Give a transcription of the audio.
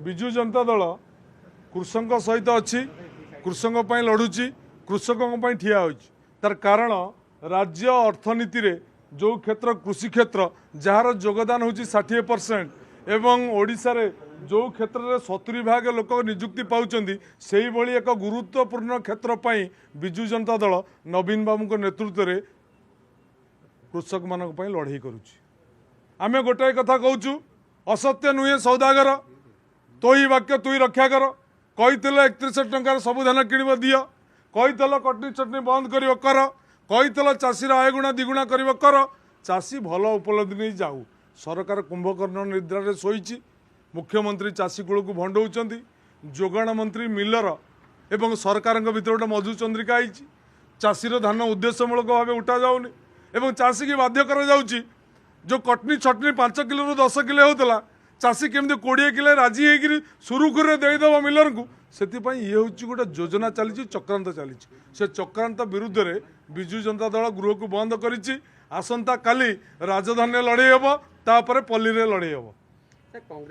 विजु जनता दल कृषक सहित अच्छी कृषक लड़ुची कृषकों ठिया होइछि। तार कारण राज्य अर्थनीति रे जो क्षेत्र कृषि क्षेत्र जार योगदान होछि 60% एवं ओडिशा रे जो क्षेत्र में 70 भाग लोक निजुक्ति पाउचंदी सेही भली एक गुरुत्वपूर्ण क्षेत्र पई विजु जनता दल नवीन बाबू नेतृत्व में कृषक मानक पई लड़ाई करुछि। आमे गोटाए कथा कहूँ असत्य नुहे सौदागर तो ही वाक्य तुई रक्षा कर कही 31 टंकार सब धान किणव दियो कही कटनी चटनी बंद कर कही चाषीर आय गुणा दिगुणा कर चाषी भल उपलब्धि नहीं जाऊ। सरकार कुंभकर्ण निद्रा शोची मुख्यमंत्री चाषी कूल को भंडौंट जोगाण मंत्री मिलर एवं सरकार भीतर गोटे मधुचंद्रिका आई चाषीर धान उद्देश्यमूलक भाव उठा जाऊनि एवं चाषी की बाध्य करा जाउची जो कटनी छटनी 5 किलो रु 10 किलो होता चाषी केमती 20 किलो राजी होकर सुरुखुरे देदेव मिलर को से ये हूँ गोटे योजना चली चक्रांत चली से चक्रांत विरुद्ध रे विजु जनता दल गृह को बंद करिछि। आसंता काली राजधानी लड़े हम तापर पल्ली रे लड़े हम।